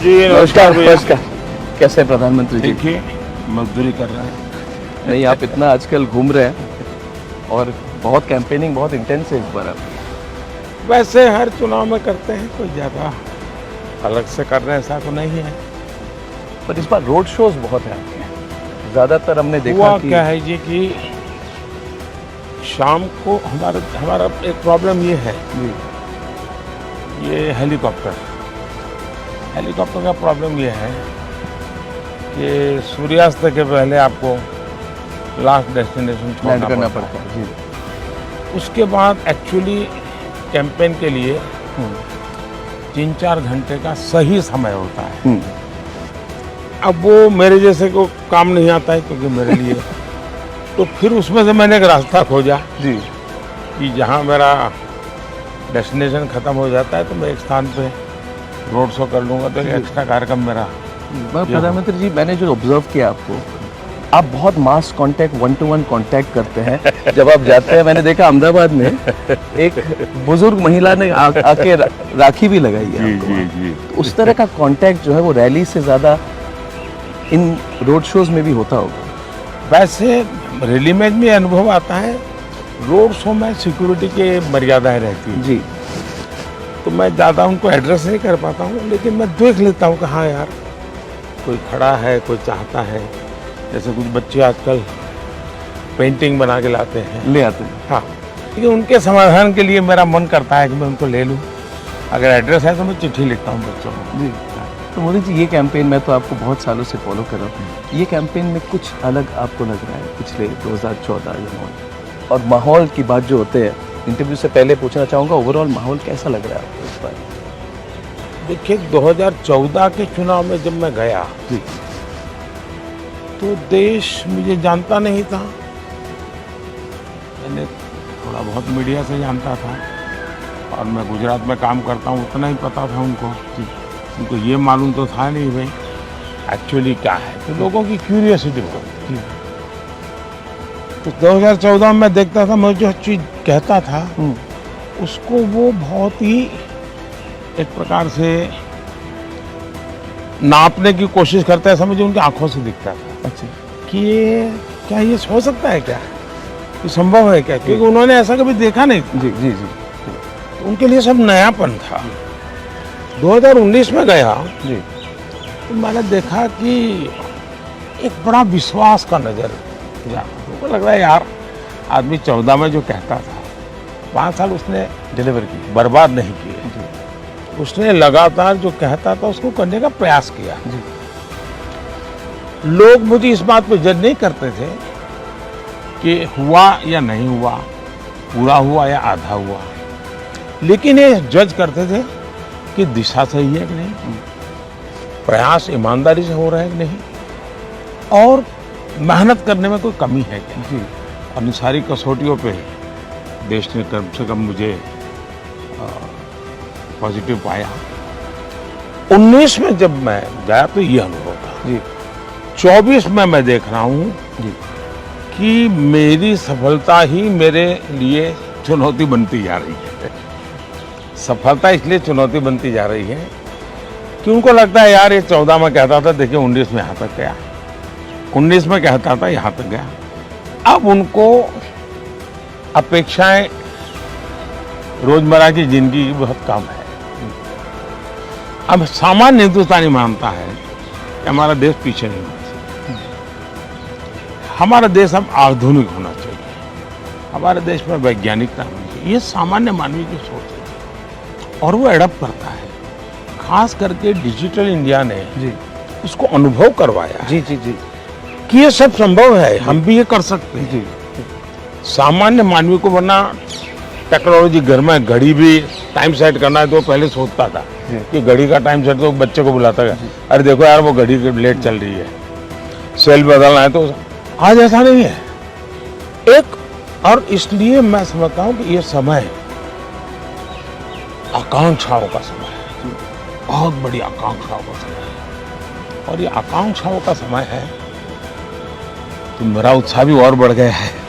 जी नमस्कार भैया। नमस्कार। कैसे हैं प्रधानमंत्री जी? देखिए, मजदूरी कर रहे हैं। नहीं, आप इतना आजकल घूम रहे हैं और बहुत कैंपेनिंग बहुत इंटेंस है इस बार आप। वैसे हर चुनाव में करते हैं, कोई ज़्यादा अलग से कर रहे हैं ऐसा तो नहीं है। पर इस बार रोड शोज बहुत हैं आपके। ज़्यादातर हमने देखा हुआ कि क्या है जी कि शाम को हमारा एक प्रॉब्लम ये है, जी, ये हेलीकॉप्टर का प्रॉब्लम ये है कि सूर्यास्त के पहले आपको लास्ट डेस्टिनेशन लैंड छोड़ना करना पड़ता पड़ता है। है। जी। उसके बाद एक्चुअली कैंपेन के लिए 3-4 घंटे का सही समय होता है। अब वो मेरे जैसे को काम नहीं आता है क्योंकि मेरे लिए तो फिर उसमें से मैंने एक रास्ता खोजा जी, कि जहाँ मेरा डेस्टिनेशन ख़त्म हो जाता है तो मैं एक स्थान पे रोड शो कर लूँगा, तो एक एक्स्ट्रा कार्यक्रम मेरा। प्रधानमंत्री जी, मैंने जो ऑब्जर्व किया आपको, आप बहुत मास कांटेक्ट 1-to-1 कांटेक्ट करते हैं जब आप जाते हैं। मैंने देखा अहमदाबाद में एक बुजुर्ग महिला ने आके राखी भी लगाई है आपको वहाँ। जी। तो उस तरह का कांटेक्ट जो है वो रैली से ज़्यादा इन रोड शोज में भी होता होगा। वैसे रैली में भी अनुभव आता है, रोड शो में सिक्योरिटी की मर्यादाएं रहती हैं, जी, तो मैं ज़्यादा उनको एड्रेस नहीं कर पाता हूँ, लेकिन मैं देख लेता हूँ कि हाँ यार कोई खड़ा है, कोई चाहता है। जैसे कुछ बच्चे आजकल पेंटिंग बना के लाते हैं, ले आते हैं। हाँ, लेकिन उनके समाधान के लिए मेरा मन करता है कि मैं उनको ले लूँ। अगर एड्रेस है तो मैं चिट्ठी लिखता हूँ बच्चों को। जी, तो मोदी जी, ये कैंपेन मैं तो आपको बहुत सालों से फॉलो कर रहा हूँ। ये कैंपेन में कुछ अलग आपको लग रहा है पिछले 2014 या और माहौल की बात जो होते हैं, इंटरव्यू से पहले पूछना चाहूँगा, ओवरऑल माहौल कैसा लग रहा है आपको इस बार? देखिए, 2014 के चुनाव में जब मैं गया जी, तो देश मुझे जानता नहीं था। मैंने थोड़ा बहुत मीडिया से जानता था और मैं गुजरात में काम करता हूँ, उतना ही पता था उनको। उनको ये मालूम तो था नहीं भाई एक्चुअली क्या है, तो लोगों की क्यूरियोसिटी बहुत थी। तो 2014 में देखता था, मैं जो चीज़ कहता था उसको वो बहुत ही एक प्रकार से नापने की कोशिश करता है, ऐसा मुझे उनकी आंखों से दिखता था। अच्छा, कि ये क्या ये हो सकता है, क्या ये संभव है क्या, क्योंकि उन्होंने ऐसा कभी देखा नहीं था। जी जी जी तो उनके लिए सब नयापन था। 2019 में गया जी, तो मैंने देखा कि एक बड़ा विश्वास का नजर मुझको लग रहा है यार, आदमी 14 में जो कहता था 5 साल उसने डिलीवर की। बर्बाद नहीं किए। उसने लगातार जो कहता था उसको करने का प्रयास किया। लोग मुझे इस बात पे जज नहीं करते थे कि हुआ या नहीं हुआ, पूरा हुआ या आधा हुआ, लेकिन ये जज करते थे कि दिशा सही है कि नहीं, प्रयास ईमानदारी से हो रहा है कि नहीं, और मेहनत करने में कोई कमी है क्या। जी, और इन सारी कसौटियों पे देश ने कम से कम मुझे पॉजिटिव पाया। 19 में जब मैं गया तो ये अनुभव था। जी, 24 में मैं देख रहा हूँ जी, कि मेरी सफलता ही मेरे लिए चुनौती बनती जा रही है। सफलता इसलिए चुनौती बनती जा रही है कि उनको लगता है यार ये 14 में कहता था, देखिए 19 में यहाँ तक गया, 19 में कहता था यहाँ तक गया। अब उनको अपेक्षाएं रोजमर्रा की जिंदगी की बहुत कम है। अब सामान्य हिंदुस्तानी मानता है कि हमारा देश पीछे नहीं होना चाहिए, हमारा देश अब आधुनिक होना चाहिए, हमारे देश में वैज्ञानिकता होनी चाहिए। ये सामान्य मानवीय की सोच है और वो एडप्ट करता है। खास करके डिजिटल इंडिया ने जी, इसको अनुभव करवाया जी, जी, जी, कि ये सब संभव है, हम भी ये कर सकते हैं। जी, सामान्य मानवी को, वरना टेक्नोलॉजी, घर में घड़ी भी टाइम सेट करना है तो पहले सोचता था कि घड़ी का टाइम सेट, तो बच्चे को बुलाता है, अरे देखो यार वो घड़ी लेट चल रही है, सेल बदलना है। तो आज ऐसा नहीं है एक, और इसलिए मैं समझता हूँ कि ये समय आकांक्षाओं का समय है, बहुत बड़ी आकांक्षाओं का समय है, और ये आकांक्षाओं का समय है तो मेरा उत्साह भी और बढ़ गया है।